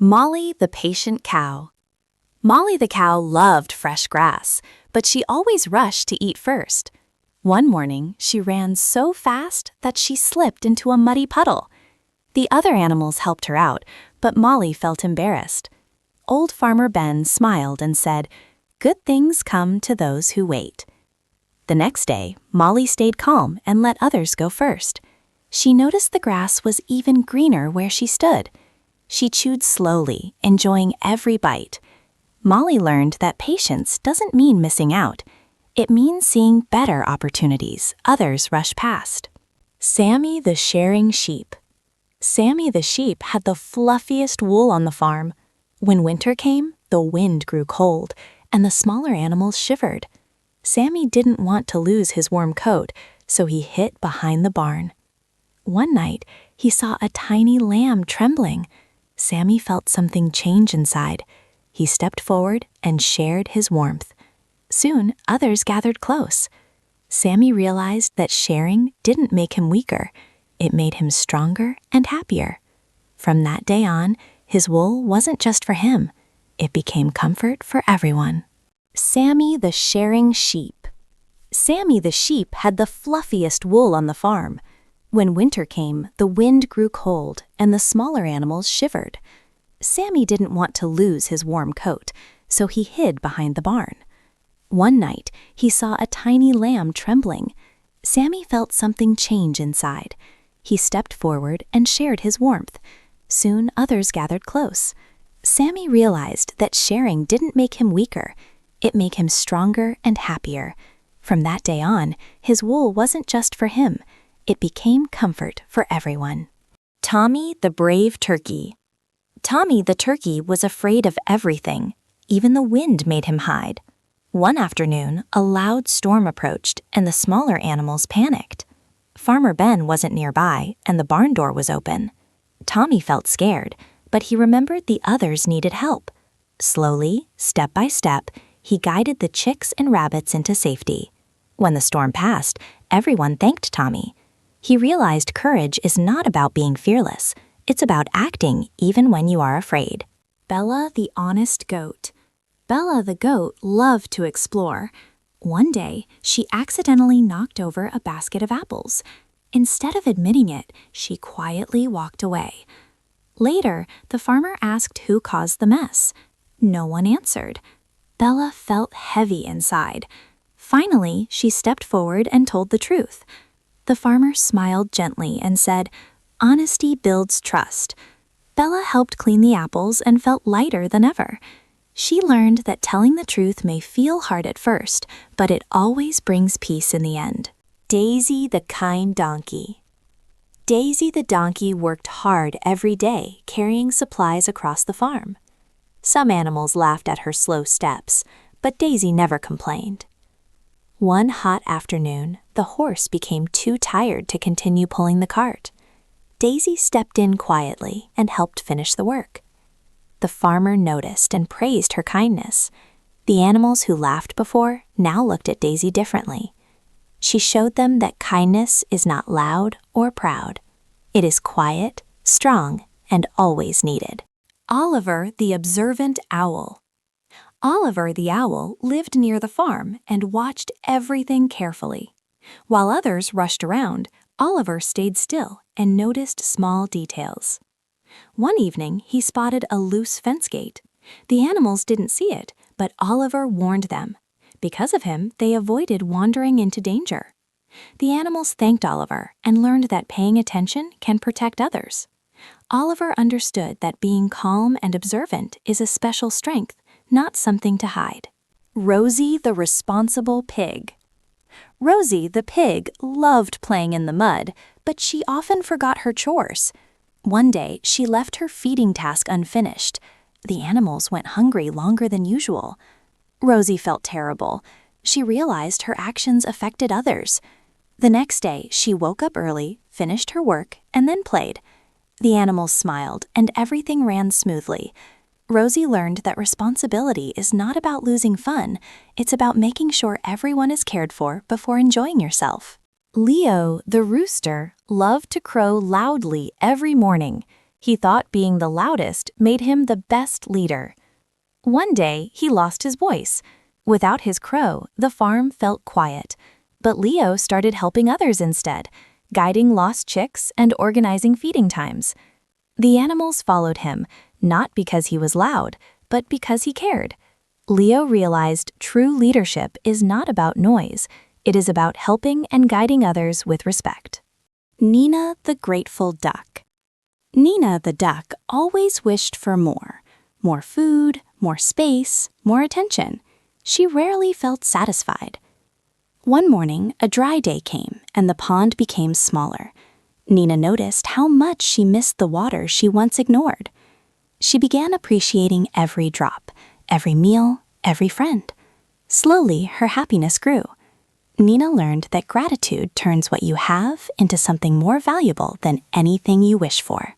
Molly the patient cow. Molly the cow loved fresh grass, but she always rushed to eat first. One morning, she ran so fast that she slipped into a muddy puddle. The other animals helped her out, but Molly felt embarrassed. Old Farmer Ben smiled and said, "Good things come to those who wait." The next day, Molly stayed calm and let others go first. She noticed the grass was even greener where she stood. She chewed slowly, enjoying every bite. Molly learned that patience doesn't mean missing out. It means seeing better opportunities others rush past. Sammy the Sharing Sheep. Sammy the sheep had the fluffiest wool on the farm. When winter came, the wind grew cold, and the smaller animals shivered. Sammy didn't want to lose his warm coat, so he hid behind the barn. One night, he saw a tiny lamb trembling. Sammy felt something change inside. He stepped forward and shared his warmth. Soon, others gathered close. Sammy realized that sharing didn't make him weaker. It made him stronger and happier. From that day on, his wool wasn't just for him. It became comfort for everyone. Sammy the Sharing Sheep. Sammy the sheep had the fluffiest wool on the farm. When winter came, the wind grew cold, and the smaller animals shivered. Sammy didn't want to lose his warm coat, so he hid behind the barn. One night, he saw a tiny lamb trembling. Sammy felt something change inside. He stepped forward and shared his warmth. Soon, others gathered close. Sammy realized that sharing didn't make him weaker. It made him stronger and happier. From that day on, his wool wasn't just for him. It became comfort for everyone. Tommy the Brave Turkey. Tommy the turkey was afraid of everything. Even the wind made him hide. One afternoon, a loud storm approached, and the smaller animals panicked. Farmer Ben wasn't nearby, and the barn door was open. Tommy felt scared, but he remembered the others needed help. Slowly, step by step, he guided the chicks and rabbits into safety. When the storm passed, everyone thanked Tommy. He realized courage is not about being fearless. It's about acting even when you are afraid. Bella the Honest Goat. Bella the goat loved to explore. One day, she accidentally knocked over a basket of apples. Instead of admitting it, she quietly walked away. Later, the farmer asked who caused the mess. No one answered. Bella felt heavy inside. Finally, she stepped forward and told the truth. The farmer smiled gently and said, "Honesty builds trust." Bella helped clean the apples and felt lighter than ever. She learned that telling the truth may feel hard at first, but it always brings peace in the end. Daisy the Kind Donkey. Daisy the donkey worked hard every day, carrying supplies across the farm. Some animals laughed at her slow steps, but Daisy never complained. One hot afternoon, the horse became too tired to continue pulling the cart. Daisy stepped in quietly and helped finish the work. The farmer noticed and praised her kindness. The animals who laughed before now looked at Daisy differently. She showed them that kindness is not loud or proud. It is quiet, strong, and always needed. Oliver the Observant Owl. Oliver the owl lived near the farm and watched everything carefully. While others rushed around, Oliver stayed still and noticed small details. One evening, he spotted a loose fence gate. The animals didn't see it, but Oliver warned them. Because of him, they avoided wandering into danger. The animals thanked Oliver and learned that paying attention can protect others. Oliver understood that being calm and observant is a special strength, not something to hide. Rosie the Responsible Pig. Rosie the pig loved playing in the mud, but she often forgot her chores. One day, she left her feeding task unfinished. The animals went hungry longer than usual. Rosie felt terrible. She realized her actions affected others. The next day, she woke up early, finished her work, and then played. The animals smiled, and everything ran smoothly. Rosie learned that responsibility is not about losing fun. It's about making sure everyone is cared for before enjoying yourself. Leo the rooster loved to crow loudly every morning. He thought being the loudest made him the best leader. One day, he lost his voice. Without his crow, the farm felt quiet. But Leo started helping others instead, guiding lost chicks and organizing feeding times. The animals followed him, not because he was loud, but because he cared. Leo realized true leadership is not about noise. It is about helping and guiding others with respect. Nina the Grateful Duck. Nina the duck always wished for more. More food, more space, more attention. She rarely felt satisfied. One morning, a dry day came, and the pond became smaller. Nina noticed how much she missed the water she once ignored. She began appreciating every drop, every meal, every friend. Slowly, her happiness grew. Nina learned that gratitude turns what you have into something more valuable than anything you wish for.